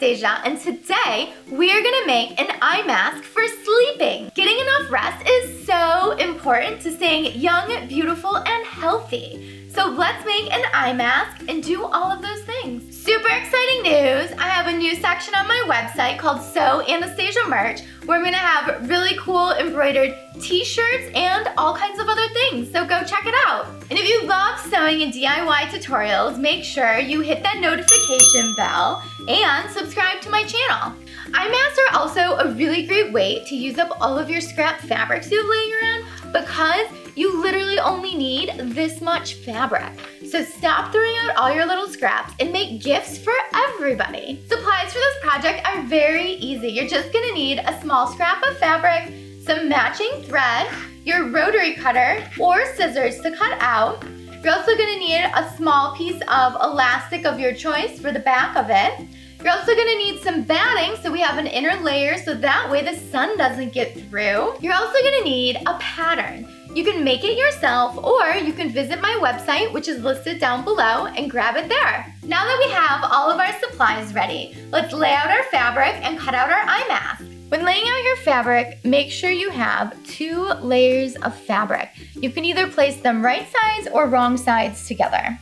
Anastasia, and today we are gonna make an eye mask for sleeping. Getting enough rest is so important to staying young, beautiful, and healthy. So let's make an eye mask and do all of those things. Super exciting news! I have a new section on my website called Sew Anastasia Merch, where I'm gonna have really cool embroidered t-shirts and all kinds of other things, so go check it out. And if you love sewing and DIY tutorials, make sure you hit that notification bell and subscribe to my channel. Eye masks are also a really great way to use up all of your scrap fabrics you have laying around because you literally only need this much fabric. So stop throwing out all your little scraps and make gifts for everybody. Supplies for this project are very easy. You're just gonna need a small scrap of fabric, some matching thread, your rotary cutter or scissors to cut out. You're also gonna need a small piece of elastic of your choice for the back of it. You're also gonna need some batting so we have an inner layer so that way the sun doesn't get through. You're also gonna need a pattern. You can make it yourself or you can visit my website, which is listed down below, and grab it there. Now that we have all of our supplies ready, let's lay out our fabric and cut out our eye mask. When laying out your fabric, make sure you have 2 layers of fabric. You can either place them right sides or wrong sides together.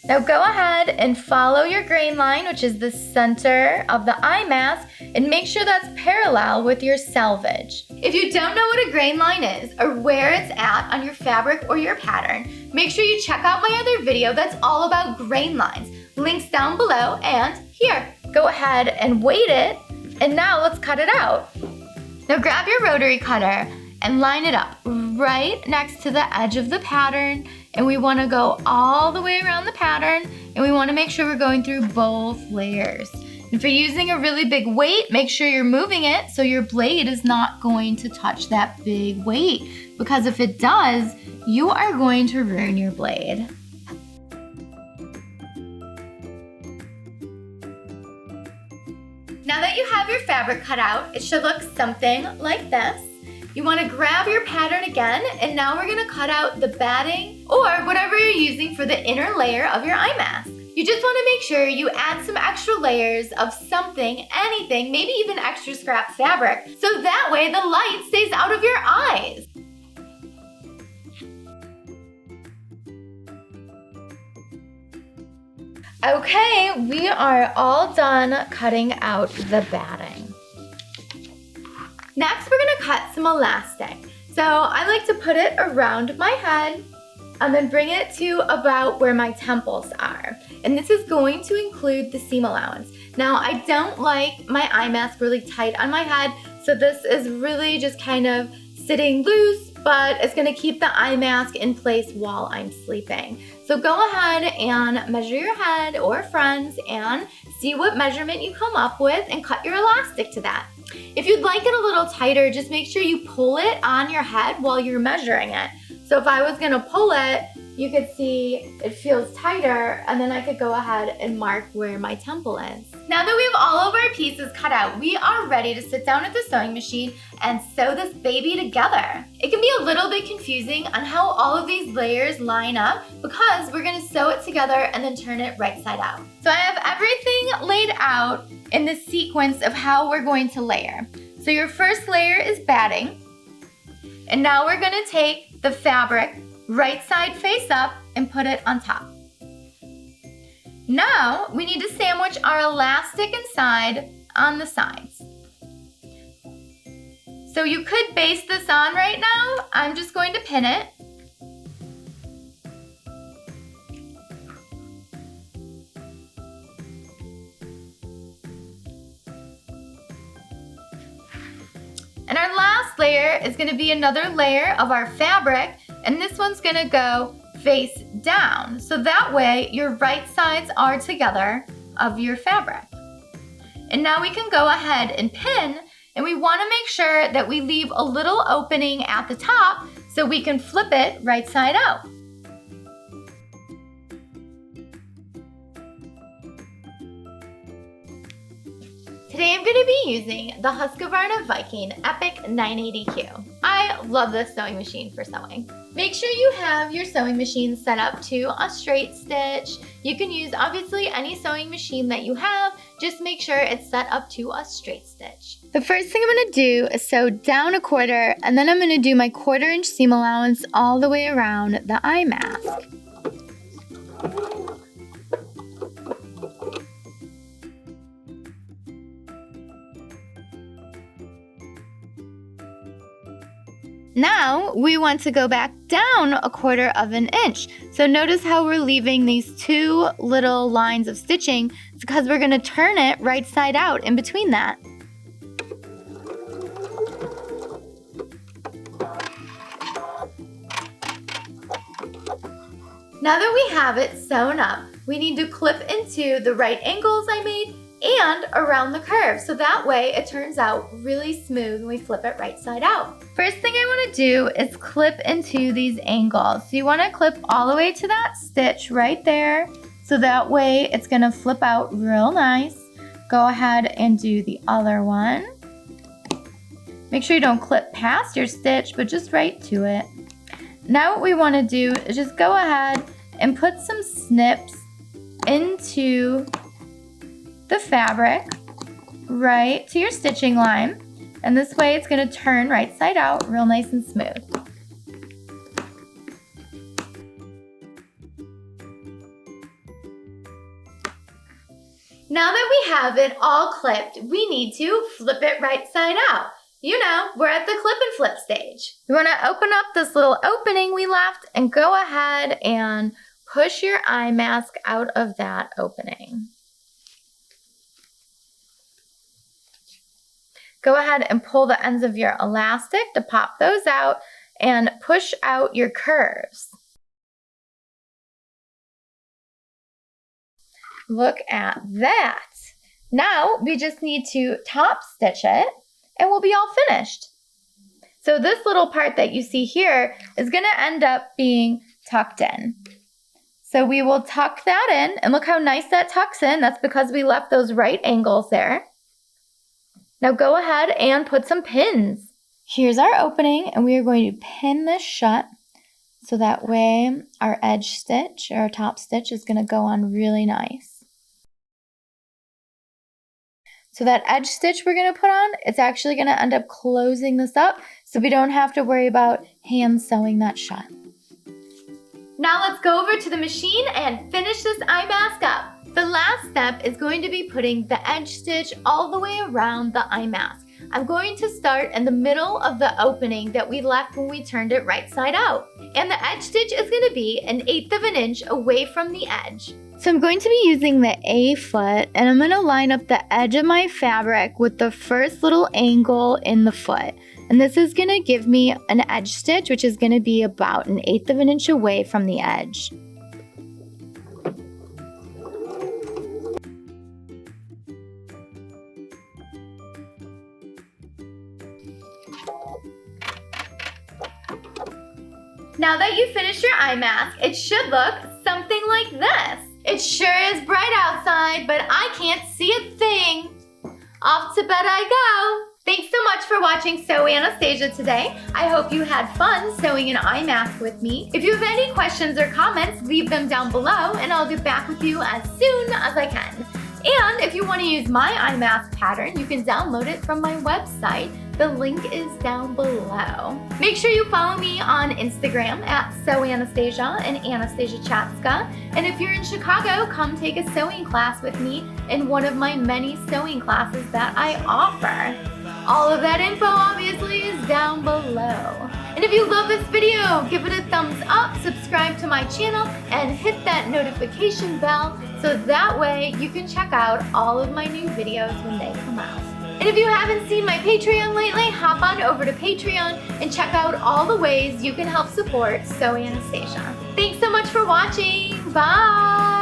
Now go ahead and follow your grain line, which is the center of the eye mask, and make sure that's parallel with your selvage. If you don't know what a grain line is or where it's at on your fabric or your pattern, make sure you check out my other video that's all about grain lines. Links down below and here. Go ahead and weight it, and now let's cut it out. Now grab your rotary cutter and line it up right next to the edge of the pattern, and we want to go all the way around the pattern, and we want to make sure we're going through both layers. And if you're using a really big weight, make sure you're moving it so your blade is not going to touch that big weight, because if it does, you are going to ruin your blade. Now that you have your fabric cut out, it should look something like this. You want to grab your pattern again, and now we're going to cut out the batting or whatever you're using for the inner layer of your eye mask. You just want to make sure you add some extra layers of something, anything, maybe even extra scrap fabric, so that way the light stays out of your eyes. Okay, we are all done cutting out the batting. Next, we're gonna cut some elastic. So I like to put it around my head and then bring it to about where my temples are. And this is going to include the seam allowance. Now, I don't like my eye mask really tight on my head, so this is really just kind of sitting loose, but it's gonna keep the eye mask in place while I'm sleeping. So go ahead and measure your head or friends and see what measurement you come up with and cut your elastic to that. If you'd like it a little tighter, just make sure you pull it on your head while you're measuring it. So if I was gonna pull it, you could see it feels tighter, and then I could go ahead and mark where my temple is. Now that we have all of our pieces cut out, we are ready to sit down at the sewing machine and sew this baby together. It can be a little bit confusing on how all of these layers line up because we're gonna sew it together and then turn it right side out. So I have everything laid out in the sequence of how we're going to layer. So your first layer is batting, and now we're gonna take the fabric right side face up and put it on top. Now we need to sandwich our elastic inside on the sides. So you could base this on right now. I'm just going to pin it. And our last layer is going to be another layer of our fabric, and this one's going to go face down. So that way your right sides are together of your fabric. And now we can go ahead and pin, and we want to make sure that we leave a little opening at the top so we can flip it right side out. Today I'm going to be using the Husqvarna Viking Epic 980Q. I love this sewing machine for sewing. Make sure you have your sewing machine set up to a straight stitch. You can use obviously any sewing machine that you have, just make sure it's set up to a straight stitch. The first thing I'm gonna do is sew down 1/4, and then I'm gonna do my 1/4 inch seam allowance all the way around the eye mask. Now we want to go back down 1/4 inch. So notice how we're leaving these 2 little lines of stitching. It's because we're going to turn it right side out in between that. Now that we have it sewn up, we need to clip into the right angles I made and around the curve, so that way it turns out really smooth when we flip it right side out. First thing I want to do is clip into these angles. So you want to clip all the way to that stitch right there, so that way it's going to flip out real nice. Go ahead and do the other one. Make sure you don't clip past your stitch, but just right to it. Now what we want to do is just go ahead and put some snips into the fabric right to your stitching line, and this way it's going to turn right side out real nice and smooth. Now that we have it all clipped, we need to flip it right side out. You know, we're at the clip and flip stage. You want to open up this little opening we left and go ahead and push your eye mask out of that opening. Go ahead and pull the ends of your elastic to pop those out and push out your curves. Look at that. Now we just need to top stitch it and we'll be all finished. So this little part that you see here is going to end up being tucked in. So we will tuck that in, and look how nice that tucks in. That's because we left those right angles there. Now go ahead and put some pins. Here's our opening, and we are going to pin this shut so that way our edge stitch or our top stitch is going to go on really nice. So that edge stitch we're going to put on, it's actually going to end up closing this up so we don't have to worry about hand sewing that shut. Now let's go over to the machine and finish this eye mask up. The last step is going to be putting the edge stitch all the way around the eye mask. I'm going to start in the middle of the opening that we left when we turned it right side out. And the edge stitch is going to be 1/8 inch away from the edge. So I'm going to be using the A foot, and I'm going to line up the edge of my fabric with the first little angle in the foot. And this is going to give me an edge stitch, which is going to be about 1/8 inch away from the edge. Now that you finished your eye mask, it should look something like this. It sure is bright outside, but I can't see a thing. Off to bed I go. Thanks so much for watching Sew Anastasia today. I hope you had fun sewing an eye mask with me. If you have any questions or comments, leave them down below and I'll get back with you as soon as I can. And if you want to use my eye mask pattern, you can download it from my website. The link is down below. Make sure you follow me on Instagram at Sew Anastasia and Anastasia Chatzka. And if you're in Chicago, come take a sewing class with me in one of my many sewing classes that I offer. All of that info obviously is down below. And if you love this video, give it a thumbs up, subscribe to my channel, and hit that notification bell so that way you can check out all of my new videos when they come out. And if you haven't seen my Patreon lately, hop on over to Patreon and check out all the ways you can help support Sew Anastasia. Thanks so much for watching. Bye!